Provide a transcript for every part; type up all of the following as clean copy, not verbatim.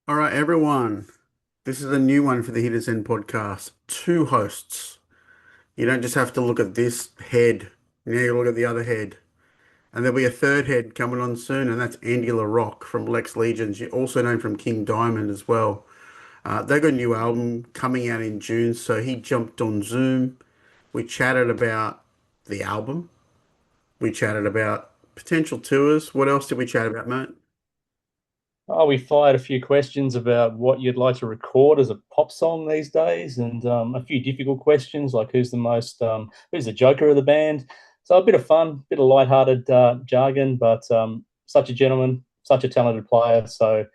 All right, everyone. This is a new one for the Zen Podcast. Two hosts. You don't just have to look at this head. Now you look at the other head. And there'll be a third head coming on soon, and that's Andy Rocque from Lex Legion, also known from King Diamond as well. They got a new album coming out in June, so he jumped on Zoom. We chatted about the album. We chatted about potential tours. What else did we chat about, mate? Oh, we fired a few questions about what you'd like to record as a pop song these days, and a few difficult questions like who's the joker of the band. So a bit of fun, bit of lighthearted jargon, but such a gentleman, such a talented player. So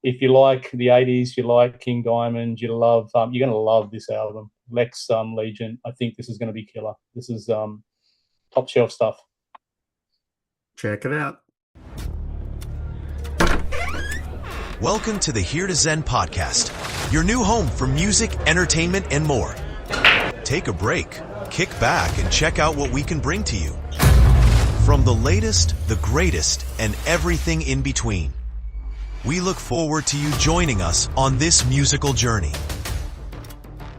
if you like the '80s, you like King Diamond, you're going to love this album, Lex Legion. I think this is going to be killer. This is top shelf stuff. Check it out. Welcome to the Here to Zen Podcast, your new home for music, entertainment, and more. Take a break, kick back, and check out what we can bring to you. From the latest, the greatest, and everything in between. We look forward to you joining us on this musical journey.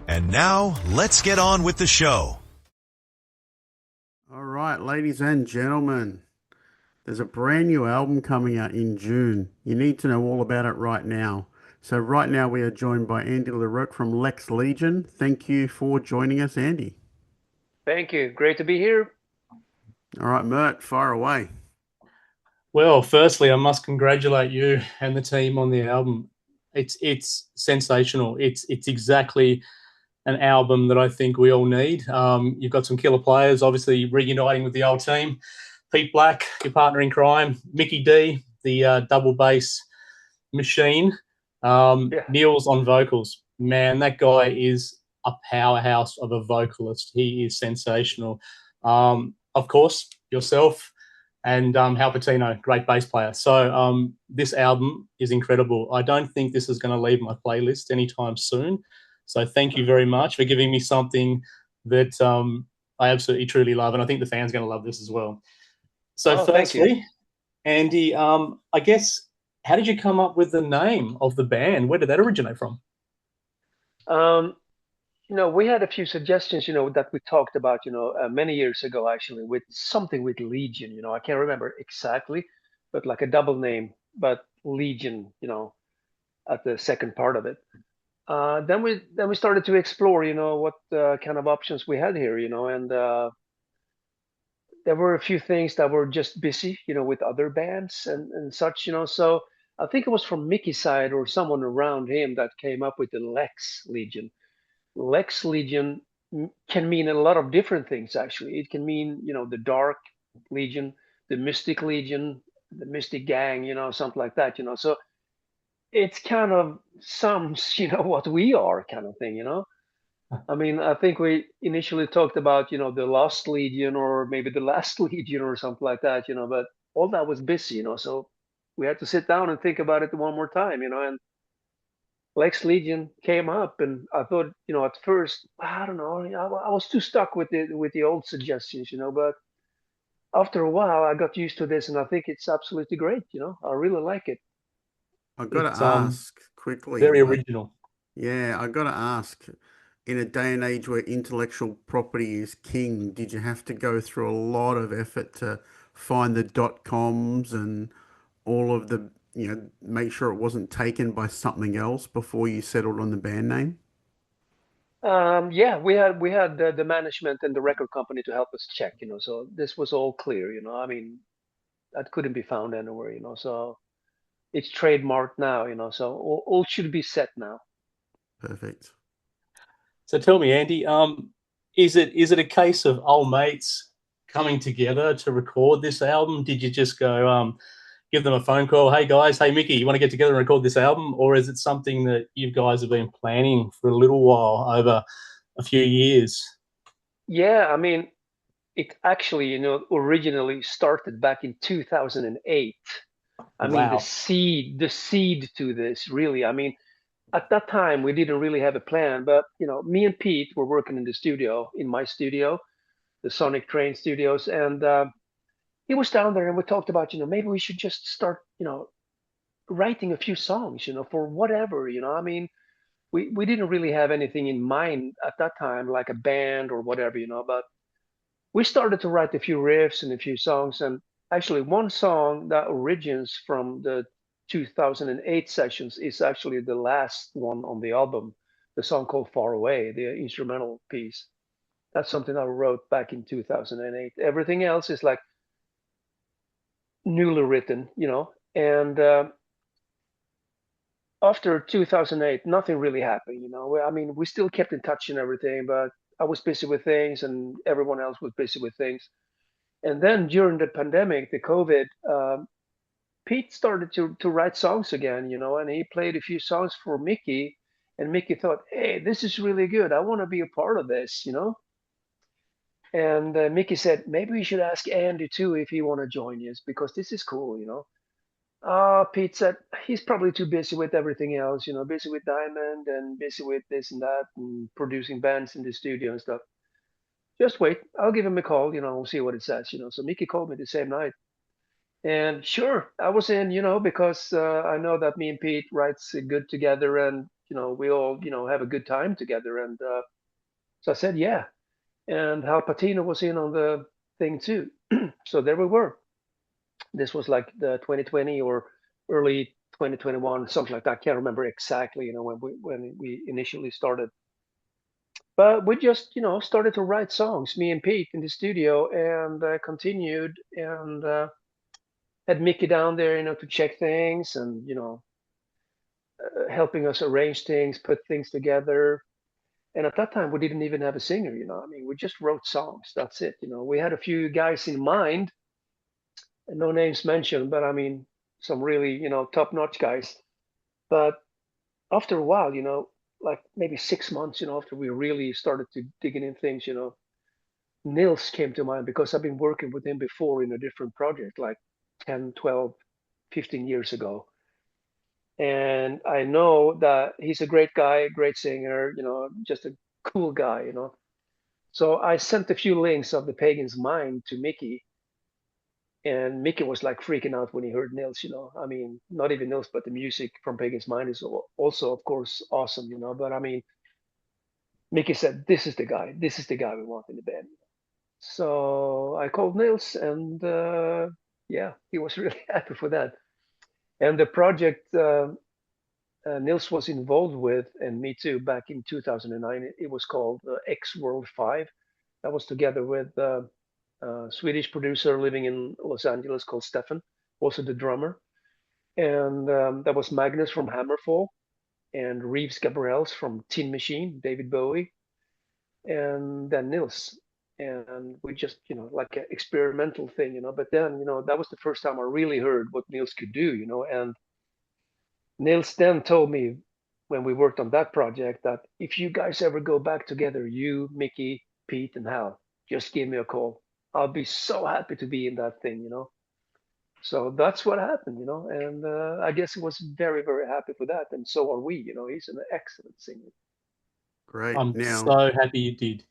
And now, let's get on with the show. All right, ladies and gentlemen. There's a brand new album coming out in June. You need to know all about it right now. So right now we are joined by Andy LaRocque from Lex Legion. Thank you for joining us, Andy. Thank you. Great to be here. All right, Mert, fire away. Well, firstly, I must congratulate you and the team on the album. It's sensational. It's exactly an album that I think we all need. You've got some killer players, obviously reuniting with the old team. Pete Blakk, your partner in crime. Mikkey Dee, the double bass machine. Yeah. Nils on vocals. Man, that guy is a powerhouse of a vocalist. He is sensational. Of course, yourself and Hal Patino, great bass player. So this album is incredible. I don't think this is going to leave my playlist anytime soon. So thank you very much for giving me something that I absolutely truly love, and I think the fans are going to love this as well. So Thank you. firstly, Andy, I guess, how did you come up with the name of the band? Where did that originate from? Um, we had a few suggestions, that we talked about, many years ago, actually, with something with Legion. I can't remember exactly, but like a double name, but Legion, at the second part of it. Then we started to explore, what kind of options we had here, and there were a few things that were just busy, with other bands and such, So I think it was from Mickey's side or someone around him that came up with the Lex Legion. Lex Legion can mean a lot of different things, actually. It can mean, the Dark Legion, the Mystic Legion, the Mystic Gang, something like that, So it's kind of sums, what we are kind of thing, I mean, I think we initially talked about, the Lost Legion or maybe the Last Legion or something like that, but all that was busy, so we had to sit down and think about it one more time, and Lex Legion came up, and I thought, at first, I don't know, I was too stuck with the old suggestions, but after a while, I got used to this, and I think it's absolutely great, I really like it. I've got to It's ask quickly, very like, original. yeah, I've got to ask, in a day and age where intellectual property is king, did you have to go through a lot of effort to find the dot coms and all of the, make sure it wasn't taken by something else before you settled on the band name? Yeah, we had the management and the record company to help us check, so this was all clear, I mean, that couldn't be found anywhere, so it's trademarked now, so all should be set now. Perfect. So tell me, Andy, is it a case of old mates coming together to record this album? Did you just go give them a phone call? Hey guys, hey Mickey, you want to get together and record this album, or is it something that you guys have been planning for a little while over a few years? Yeah, I mean, it actually, originally started back in 2008. I mean, the Wow. seed, the seed to this, really. I mean, at that time we didn't really have a plan, but me and Pete were working in the studio, in my studio, the Sonic Train Studios, and he was down there, and we talked about, maybe we should just start, writing a few songs, for whatever, I mean, we didn't really have anything in mind at that time, like a band or whatever, but we started to write a few riffs and a few songs. And actually, one song that originates from the 2008 sessions is actually the last one on the album, the song called Far Away, the instrumental piece. That's something I wrote back in 2008. Everything else is like newly written, and after 2008, nothing really happened, I mean, we still kept in touch and everything, but I was busy with things and everyone else was busy with things. And then during the pandemic, the COVID, Pete started to write songs again, and he played a few songs for Mikkey. And Mikkey thought, hey, this is really good. I want to be a part of this, And Mikkey said, maybe we should ask Andy too if he want to join us because this is cool, Pete said he's probably too busy with everything else, busy with Diamond and busy with this and that and producing bands in the studio and stuff. Just wait, I'll give him a call, we'll see what it says, So Mikkey called me the same night. And sure, I was in, because I know that me and Pete writes good together and, we all, have a good time together. And so I said, yeah. And Hal Patino was in on the thing too. So there we were. This was like the 2020 or early 2021, something like that. I can't remember exactly, when we initially started. But we just, started to write songs, me and Pete in the studio, and continued and had Mikkey down there, to check things and, helping us arrange things, put things together. And at that time, we didn't even have a singer, I mean, we just wrote songs. That's it. We had a few guys in mind, and no names mentioned, but I mean, some really, top-notch guys. But after a while, like maybe 6 months, after we really started to digging in things, Nils came to mind because I've been working with him before in a different project, like 10, 12, 15 years ago. And I know that he's a great guy, great singer, just a cool guy, So I sent a few links of the Pagan's Mind to Mikkey. And Mikkey was like freaking out when he heard Nils, I mean, not even Nils, but the music from Pagan's Mind is also, of course, awesome, But I mean, Mikkey said, this is the guy. This is the guy we want in the band. So I called Nils and yeah, he was really happy for that. And the project Nils was involved with, and me too, back in 2009, it was called X World 5. That was together with a Swedish producer living in Los Angeles called Stefan, also the drummer. And that was Magnus from Hammerfall and Reeves Gabriels from Tin Machine, David Bowie, and then Nils. And we just, like an experimental thing, But then, that was the first time I really heard what Nils could do, And Nils then told me when we worked on that project that if you guys ever go back together, you, Mikkey, Pete, and Hal, just give me a call. I'll be so happy to be in that thing, So that's what happened, And I guess he was very, very happy for that. And so are we, He's an excellent singer. Great. I'm Now, so happy you did.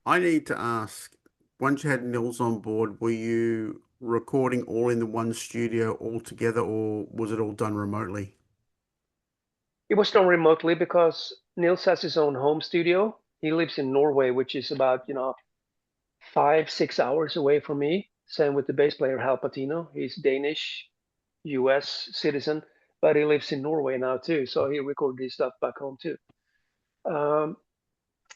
I need to ask, once you had Nils on board, were you recording all in the one studio all together, or was it all done remotely? It was done remotely because Nils has his own home studio. He lives in Norway, which is about, 5-6 hours away from me. Same with the bass player Hal Patino. He's Danish, US citizen, but he lives in Norway now too. So he recorded his stuff back home too.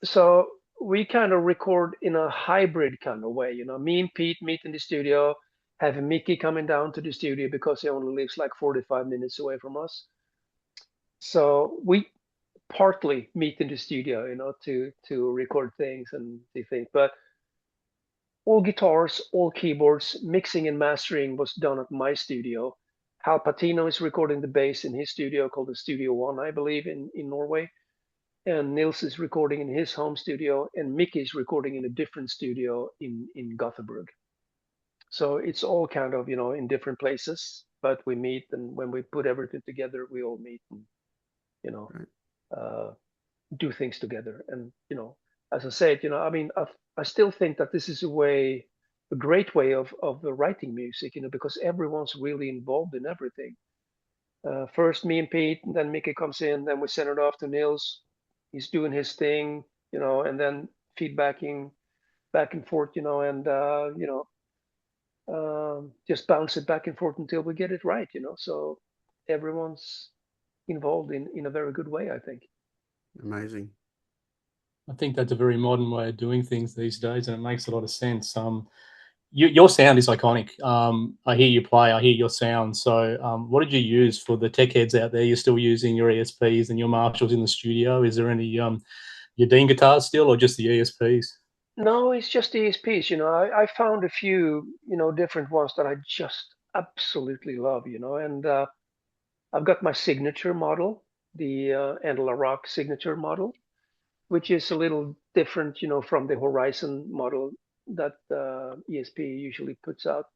So we kind of record in a hybrid kind of way. Me and Pete meet in the studio, have Mikkey coming down to the studio because he only lives like 45 minutes away from us. So we partly meet in the studio, to record things and do things. But all guitars, all keyboards, mixing and mastering was done at my studio. Hal Patino is recording the bass in his studio called the Studio One, I believe, in Norway. And Nils is recording in his home studio, and Mikkey is recording in a different studio in Gothenburg. So it's all kind of, in different places, but we meet, and when we put everything together, we all meet and, right. Do things together. And, as I said, I mean, I still think that this is a way a great way of writing music, because everyone's really involved in everything. First me and Pete, and then Mikkey comes in, then we send it off to Nils. He's doing his thing, and then feedbacking back and forth, and just bounce it back and forth until we get it right, So everyone's involved in a very good way, I think. Amazing. I think that's a very modern way of doing things these days, and it makes a lot of sense. Your sound is iconic. I hear you play, I hear your sound. So, what did you use for the tech heads out there? You're still using your ESPs and your Marshalls in the studio. Is there any your Dean guitars still, or just the ESPs? No, it's just the ESPs. I found a few, different ones that I just absolutely love, and I've got my signature model, the Rocque signature model, which is a little different, from the Horizon model that ESP usually puts out,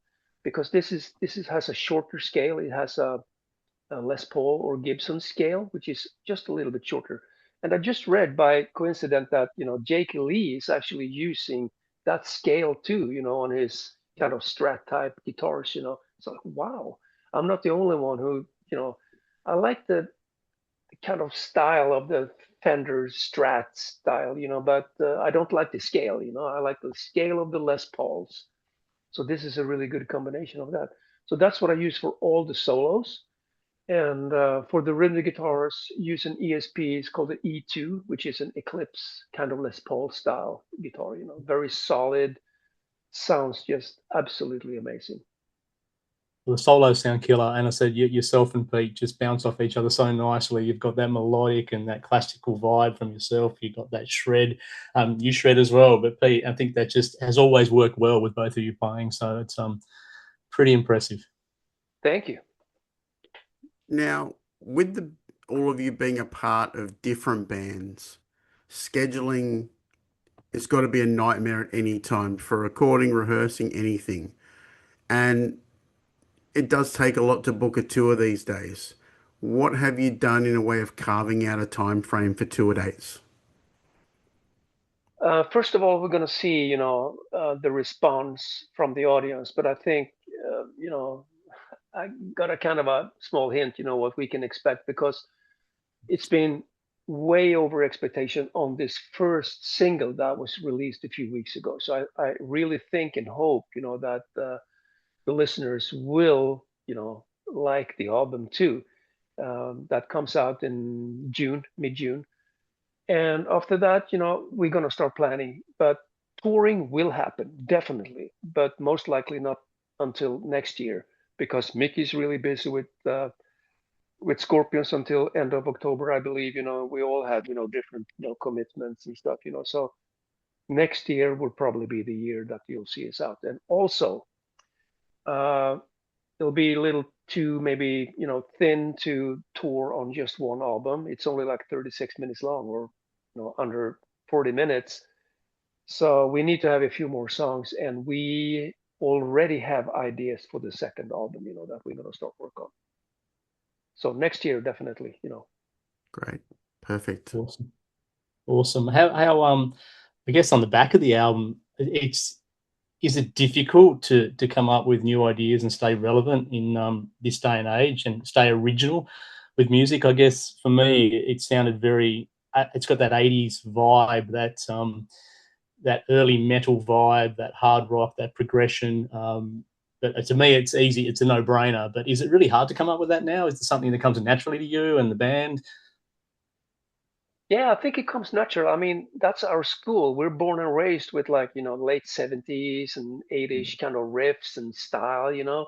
because this has a shorter scale. It has a Les Paul or Gibson scale, which is just a little bit shorter. And I just read by coincidence that Jake Lee is actually using that scale too, on his kind of Strat type guitars. It's like, wow, I'm not the only one who I like the kind of style of the Fender Strat style, but I don't like the scale. I like the scale of the Les Pauls. So this is a really good combination of that. So that's what I use for all the solos. And for the rhythm guitars, use an ESP. It's called the E2, which is an Eclipse kind of Les Paul style guitar. Very solid, sounds just absolutely amazing. The solos sound killer, and I said yourself and Pete just bounce off each other so nicely. You've got that melodic and that classical vibe from yourself. You've got that shred. You shred as well, but Pete, I think that just has always worked well with both of you playing. So it's pretty impressive. Thank you. Now, with all of you being a part of different bands, scheduling, it's got to be a nightmare at any time for recording, rehearsing, anything. And it does take a lot to book a tour these days. What have you done in a way of carving out a time frame for tour dates? First of all, we're going to see, the response from the audience. But I think, I got a kind of a small hint, what we can expect, because it's been way over expectation on this first single that was released a few weeks ago. So I really think and hope, that the listeners will, like the album too. That comes out in June, mid-June. And after that, we're going to start planning. But touring will happen, definitely, but most likely not until next year, because Mickey's really busy with Scorpions until end of October, I believe. We all have different commitments and stuff. So next year will probably be the year that you'll see us out. And also, it'll be a little too maybe thin to tour on just one album. It's only like 36 minutes long, or under 40 minutes. So we need to have a few more songs, and we already have ideas for the second album, that we're going to start work on. So next year, definitely, Great. Perfect. Awesome. How I guess on the back of the album, is it difficult to come up with new ideas and stay relevant in this day and age and stay original with music? I guess for me, it sounded very. It's got that 80s vibe, that early metal vibe, that hard rock, that progression. But to me, it's easy. It's a no-brainer. But is it really hard to come up with that now? Is it something that comes naturally to you and the band? Yeah, I think it comes natural. I mean, that's our school. We're born and raised with like, late 70s and 80s kind of riffs and style.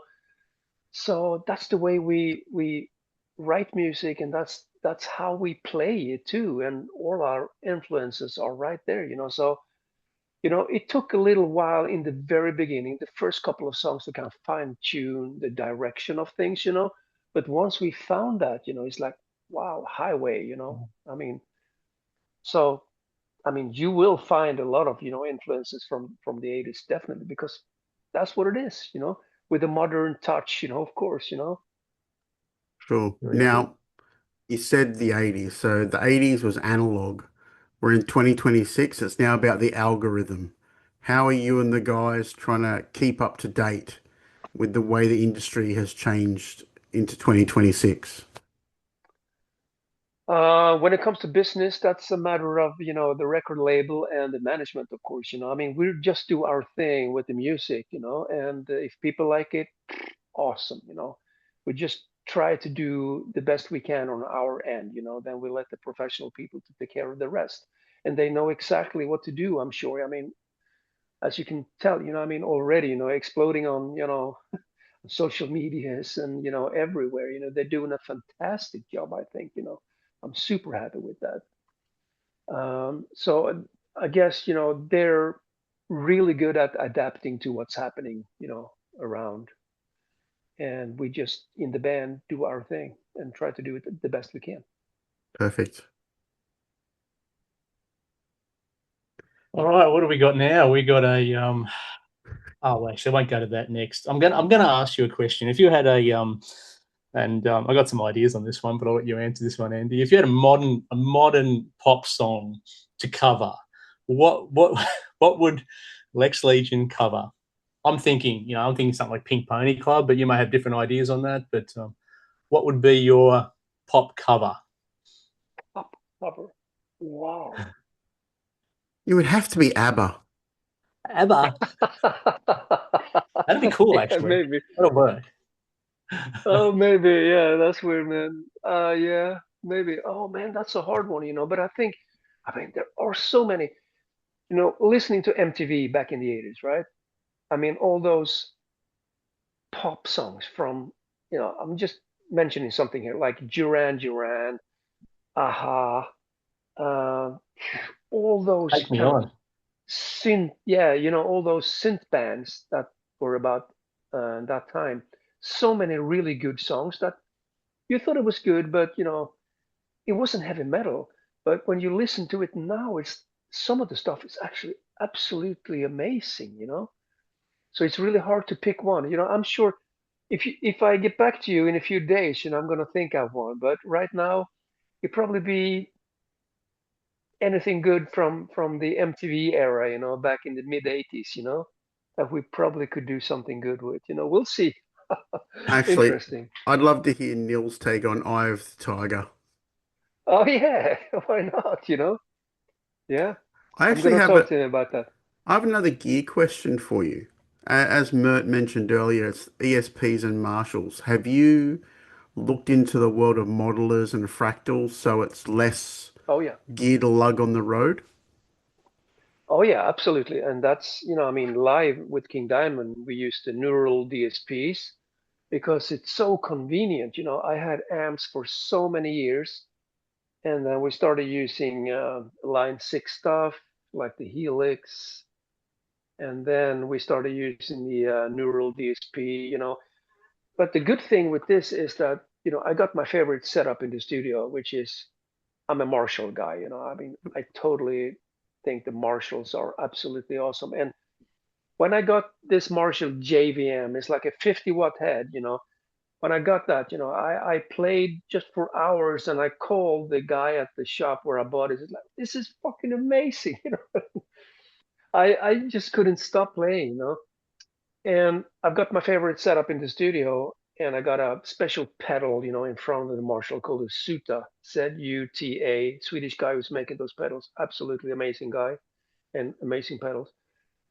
So that's the way we write music, and that's how we play it too. And all our influences are right there. So, it took a little while in the very beginning, the first couple of songs, to kind of fine tune the direction of things. But once we found that, it's like, wow, highway. I mean, so, I mean, you will find a lot of influences from the 80s, definitely, because that's what it is, with a modern touch, of course. Sure. Now, you said the 80s. So the 80s was analog. We're in 2026. It's now about the algorithm. How are you and the guys trying to keep up to date with the way the industry has changed into 2026? When it comes to business, that's a matter of, the record label and the management, of course. I mean, we just do our thing with the music, and if people like it, awesome. We just try to do the best we can on our end. Then we let the professional people to take care of the rest, and they know exactly what to do, I'm sure. I mean, as you can tell, I mean, already, exploding on, social medias and, everywhere. They're doing a fantastic job, I think. I'm super happy with that. So I guess, they're really good at adapting to what's happening, around. And we just, in the band, do our thing and try to do it the best we can. Perfect. All right, what do we got now? We got a oh, actually, I won't go to that next. I'm gonna ask you a question. If you had a I got some ideas on this one, but I'll let you answer this one, Andy. If you had a modern pop song to cover, what what would Lex Legion cover? I'm thinking something like Pink Pony Club, but you may have different ideas on that. But what would be your pop cover? Pop cover. Wow. It would have to be ABBA. ABBA. That'd be cool, Yeah, actually. maybe. That'll work. Oh, maybe. Yeah, that's weird, man. Yeah, maybe. Oh, man, that's a hard one, But I mean, there are so many. Listening to MTV back in the 80s, right? I mean, all those pop songs from, I'm just mentioning something here, like Duran Duran, Aha, uh, all those Take me kind of on. synth, yeah, all those synth bands that were about that time. So many really good songs that you thought it was good, but it wasn't heavy metal. But when you listen to it now, it's some of the stuff is actually absolutely amazing. So it's really hard to pick one. I'm sure if I get back to you in a few days, I'm gonna think of one. But right now, it'd probably be anything good from the MTV era, back in the mid '80s, that we probably could do something good with. We'll see. Actually, Interesting. I'd love to hear Nils' take on Eye of the Tiger. Oh yeah, why not? Yeah, I I'm actually gonna have talk a to him about that. I have another gear question for you. As Mert mentioned earlier, it's ESPs and Marshalls. Have you looked into the world of modelers and fractals so it's less Oh yeah. gear to lug on the road? Oh yeah, absolutely. And that's, I mean, live with King Diamond, we used the neural DSPs because it's so convenient. I had amps for so many years, and then we started using Line 6 stuff like the Helix, and then we started using the neural DSP. But the good thing with this is that, I got my favorite setup in the studio, which is I'm a Marshall guy. I mean, I totally think the Marshalls are absolutely awesome. And when I got this Marshall JVM, it's like a 50-watt head. When I got that, I played just for hours and I called the guy at the shop where I bought it. It's like, this is fucking amazing. I just couldn't stop playing. And I've got my favorite setup in the studio, and I got a special pedal, in front of the Marshall called a Suta, Zuta, Swedish guy who's making those pedals. Absolutely amazing guy and amazing pedals.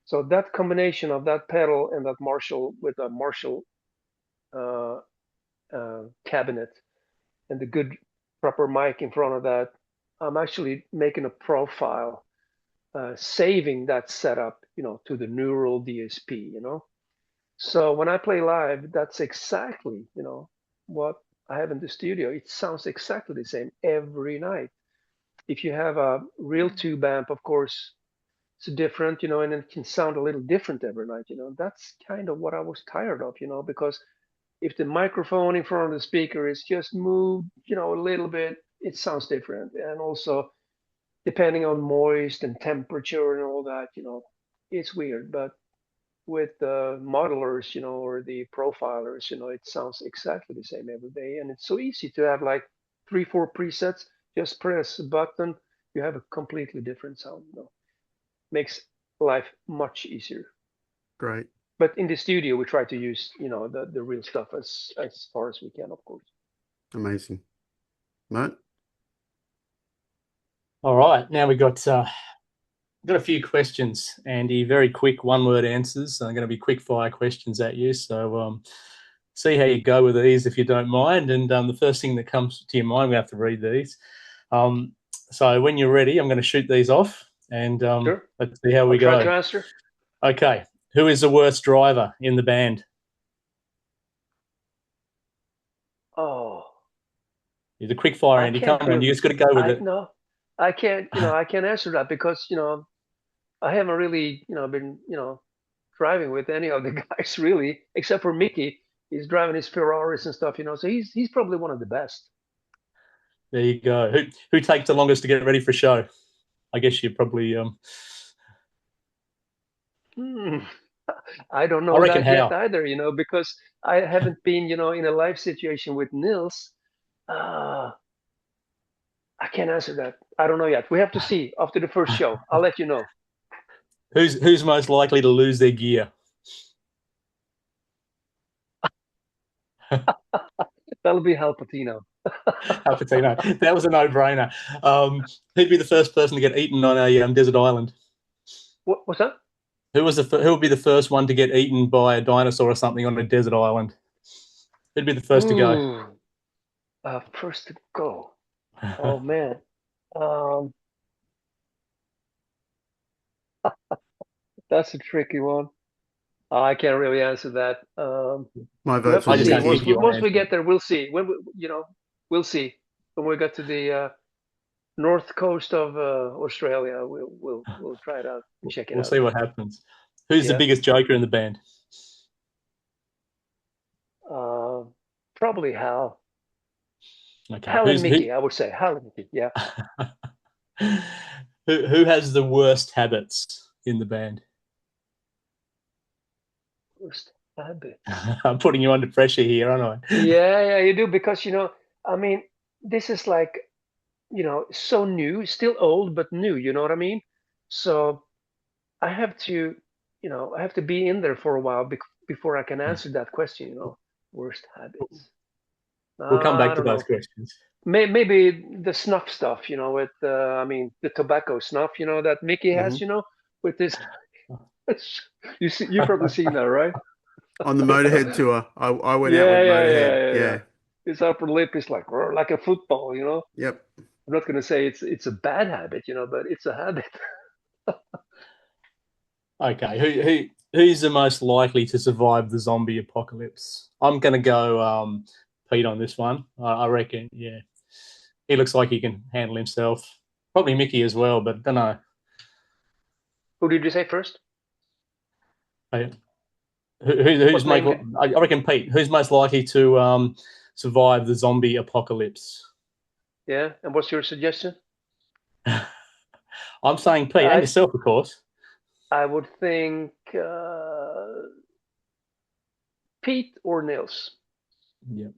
So that combination of that pedal and that Marshall with a Marshall uh, cabinet and the good proper mic in front of that, I'm actually making a profile, saving that setup, to the neural DSP. So when I play live, that's exactly, what I have in the studio. It sounds exactly the same every night. If you have a real tube amp, of course, it's different, and it can sound a little different every night. That's kind of what I was tired of, because if the microphone in front of the speaker is just moved, a little bit, it sounds different. And also, depending on moist and temperature and all that, it's weird. But with the modelers, or the profilers, it sounds exactly the same every day. And it's so easy to have like 3, 4 presets. Just press a button, you have a completely different sound. Makes life much easier. Great. But in the studio, we try to use, the real stuff as far as we can, of course. Amazing. Mert? All right, now we've got a few questions, Andy. Very quick one-word answers. I'm going to be quick-fire questions at you. So see how you go with these, if you don't mind. And the first thing that comes to your mind, we have to read these. So when you're ready, I'm going to shoot these off, and Sure. let's see how we I'll try go. to answer. Okay. Who is the worst driver in the band? Oh, You're the quick fire, I Andy. can't Come on, you really. just got to go with it. No, I can't. I can't answer that because I haven't really been driving with any of the guys really, except for Mickey. He's driving his Ferraris and stuff. So he's probably one of the best. There you go. Who takes the longest to get ready for a show? I guess you probably. I don't know I reckon that yet Hal. either. Because I haven't been in a live situation with Nils. I can't answer that. I don't know yet. We have to see after the first show. I'll let you know. Who's most likely to lose their gear? That'll be Hal Patino. Hal Patino. That was a no-brainer. Who'd be the first person to get eaten on a desert island? What's that? Who would be the first one to get eaten by a dinosaur or something on a desert island? Who'd be the first to go? First to go. Oh man. That's a tricky one. I can't really answer that. My vote's for Mickey. Once we get there, we'll see. We'll see. When we get to the north coast of Australia, we'll try it out and check it out. We'll see what happens. Who's the biggest joker in the band? Probably Hal. Okay. Hal and Mickey, I would say. Hal and Mickey, yeah. Who has the worst habits in the band? Worst habits. I'm putting you under pressure here, aren't I? Yeah, you do, because this is like so new, still old but new. You know what I mean? So I have to be in there for a while before I can answer that question. Worst habits. We'll come back to those questions. Maybe the snuff stuff, with the tobacco snuff, that Mickey has, with this. You probably seen that, right? On the Motorhead tour, I went out with Motorhead. Yeah. His upper lip is like a football, Yep. I'm not going to say it's a bad habit, but it's a habit. Okay, who's the most likely to survive the zombie apocalypse? I'm going to go Pete on this one. I reckon, yeah. He looks like he can handle himself. Probably Mickey as well, but don't know. Who did you say first? I reckon Pete. Who's most likely to survive the zombie apocalypse? Yeah, and what's your suggestion? I'm saying Pete, and yourself, of course. I would think Pete or Nils. Yeah.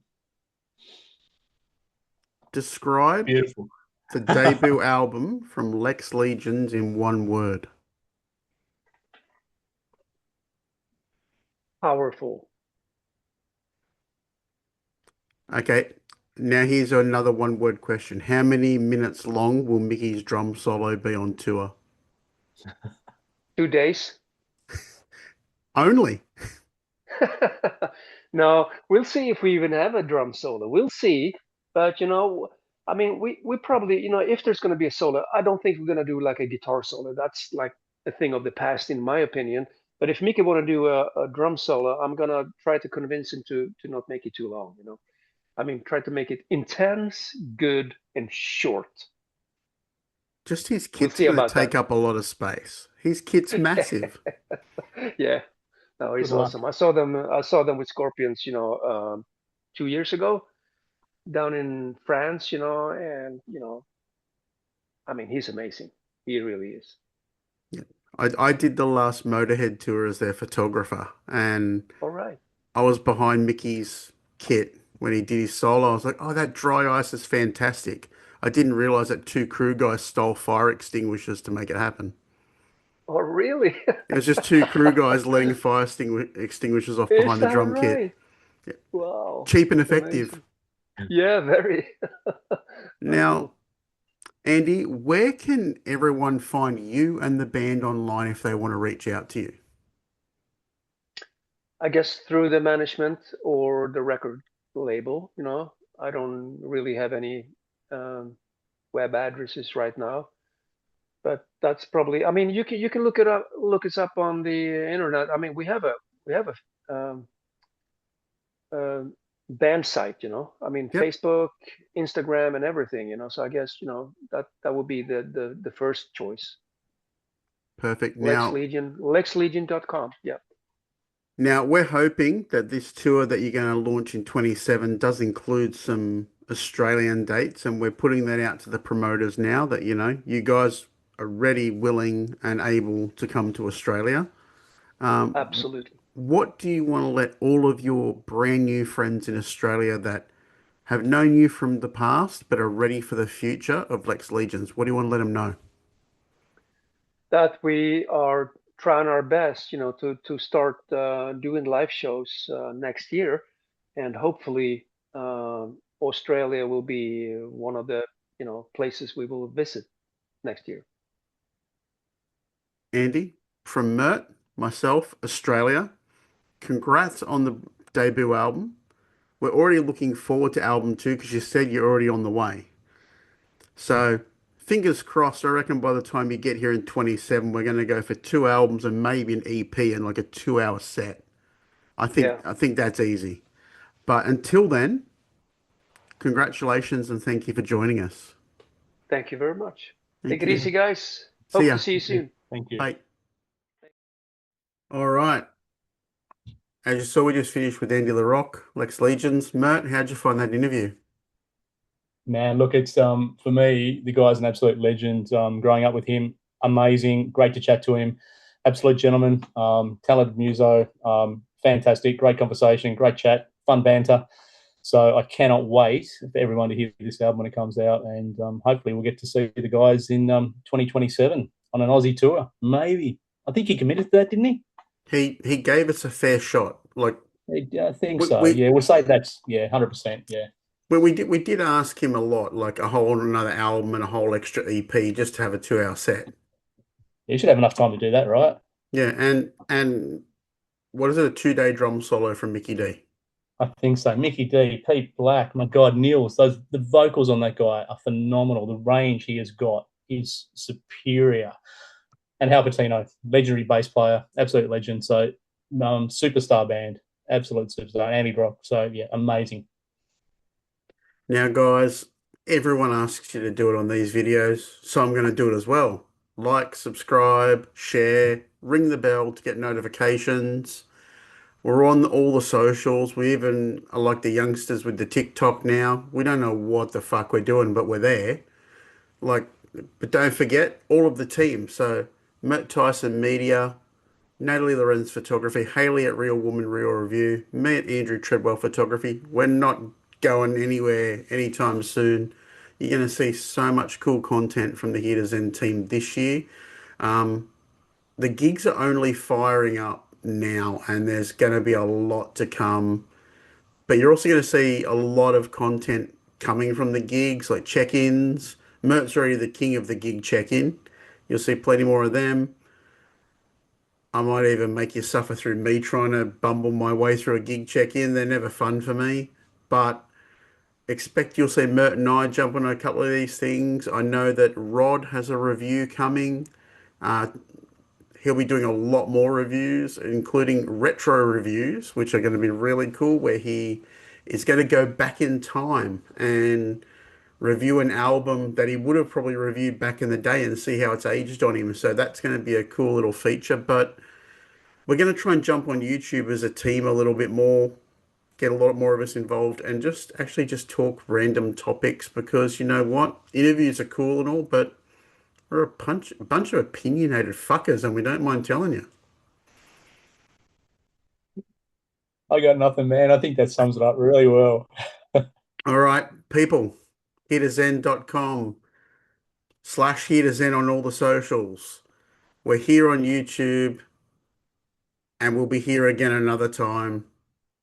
Describe the debut album from Lex Legions in one word. Powerful. Okay, now here's another one-word question. How many minutes long will Mickey's drum solo be on tour? 2 days. Only? No, we'll see if we even have a drum solo. We'll see. But, we probably, if there's going to be a solo, I don't think we're going to do like a guitar solo. That's like a thing of the past, in my opinion. But if Mickey want to do a drum solo, I'm going to try to convince him to not make it too long, try to make it intense, good, and short. Just his kit's going to take up a lot of space. His kit's massive. Yeah. No, he's awesome. I saw them with Scorpions, 2 years ago down in France, and he's amazing. He really is. Yeah. I did the last Motorhead tour as their photographer, and all right. I was behind Mickey's kit when he did his solo. I was like, oh, that dry ice is fantastic. I didn't realize that 2 crew guys stole fire extinguishers to make it happen. Oh, really? It was just two crew guys letting fire extinguishers off Is behind the that drum kit. right? Wow, Cheap and effective. amazing. Yeah, very. That's Now, cool. Andy, where can everyone find you and the band online if they want to reach out to you? I guess through the management or the record label, I don't really have any um, web addresses right now, but that's probably. I mean, you can look us up on the internet. I mean, we have a band site, I mean, Yep, Facebook, Instagram, and everything, So I guess that would be the first choice. perfect. Lex Now, Legion, lexlegion.com. Yeah, now we're hoping that this tour that you're going to launch in 27 does include some Australian dates, and we're putting that out to the promoters now that you guys are ready, willing, and able to come to Australia. absolutely. What do you want to let all of your brand new friends in Australia that have known you from the past but are ready for the future of Lex Legions? What do you want to let them know? That we are trying our best, to start doing live shows next year, and hopefully Australia will be one of the places we will visit next year. Andy, from Mert, myself, Australia, congrats on the debut album. We're already looking forward to album two because you said you're already on the way. So, fingers crossed, I reckon by the time you get here in 27, we're going to go for two albums and maybe an EP and like a 2 hour set. I think Yeah, I think that's easy. But until then, congratulations and thank you for joining us. thank you very much. Take Thank it you. easy, guys. See Hope to ya. see you soon. Thank you. Bye. All right. As you saw, we just finished with Andy Rocque, Lex Legions. Mert, how'd you find that interview? Man, look, it's for me, the guy's an absolute legend. Growing up with him, amazing, great to chat to him, absolute gentleman, talented muso, fantastic, great conversation, great chat, fun banter. So I cannot wait for everyone to hear this album when it comes out, and hopefully we'll get to see the guys in 2027 on an Aussie tour. Maybe I think he committed to that, didn't he? He gave us a fair shot. Like I think we, so. we Yeah, we'll say that's 100%. Yeah. well, we did ask him a lot, like a whole another album and a whole extra EP just to have a 2 hour set. You should have enough time to do that, right? Yeah, and what is it, a 2 day drum solo from Mikkey Dee? I think so. Mikkey Dee, Pete Blakk, my God, Nils. The vocals on that guy are phenomenal. The range he has got is superior. And Hal Patino, legendary bass player, absolute legend. So superstar band, absolute superstar. Andy Rock. So yeah, amazing. Now, guys, everyone asks you to do it on these videos, so I'm going to do it as well. Like, subscribe, share, ring the bell to get notifications. We're on all the socials. We even are like the youngsters with the TikTok now. We don't know what the fuck we're doing, but we're there. Like, but don't forget all of the team. So, Matt Tyson Media, Natalie Lorenz Photography, Haley at Real Woman Real Review, me at Andrew Treadwell Photography. We're not going anywhere anytime soon. You're going to see so much cool content from the Here to Zen team this year. The gigs are only firing up now, and there's going to be a lot to come. But you're also going to see a lot of content coming from the gigs, like check-ins. Mert's already the king of the gig check-in. You'll see plenty more of them. I might even make you suffer through me trying to bumble my way through a gig check-in. They're never fun for me, but expect you'll see Mert and I jump on a couple of these things. I know that Rod has a review coming. Uh, he'll be doing a lot more reviews, including retro reviews, which are going to be really cool, where he is going to go back in time and review an album that he would have probably reviewed back in the day and see how it's aged on him. So that's going to be a cool little feature. But we're going to try and jump on YouTube as a team a little bit more, get a lot more of us involved, and just actually just talk random topics because you know what? Interviews are cool and all, but we're a bunch of opinionated fuckers and we don't mind telling you. I got nothing, man. I think that sums it up really well. All right, people, heretozen.com/heretozen on all the socials. We're here on YouTube, and we'll be here again another time.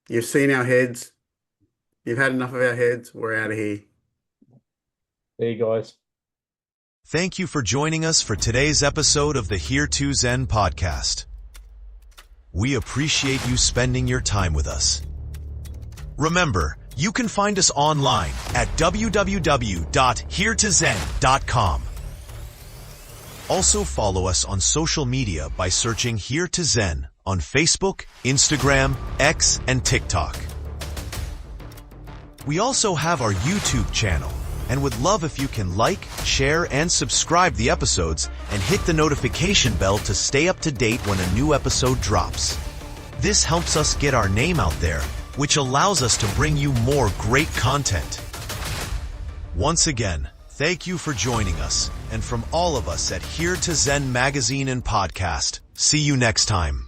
You've seen our heads. You've had enough of our heads. We're out of here. There you guys. Thank you for joining us for today's episode of the Here to Zen podcast. We appreciate you spending your time with us. Remember, you can find us online at www.heretozen.com. Also follow us on social media by searching Here to Zen on Facebook, Instagram, X, and TikTok. We also have our YouTube channel, and would love if you can like, share, and subscribe the episodes and hit the notification bell to stay up to date when a new episode drops. This helps us get our name out there, which allows us to bring you more great content. Once again, thank you for joining us, and from all of us at Here to Zen Magazine and Podcast, see you next time.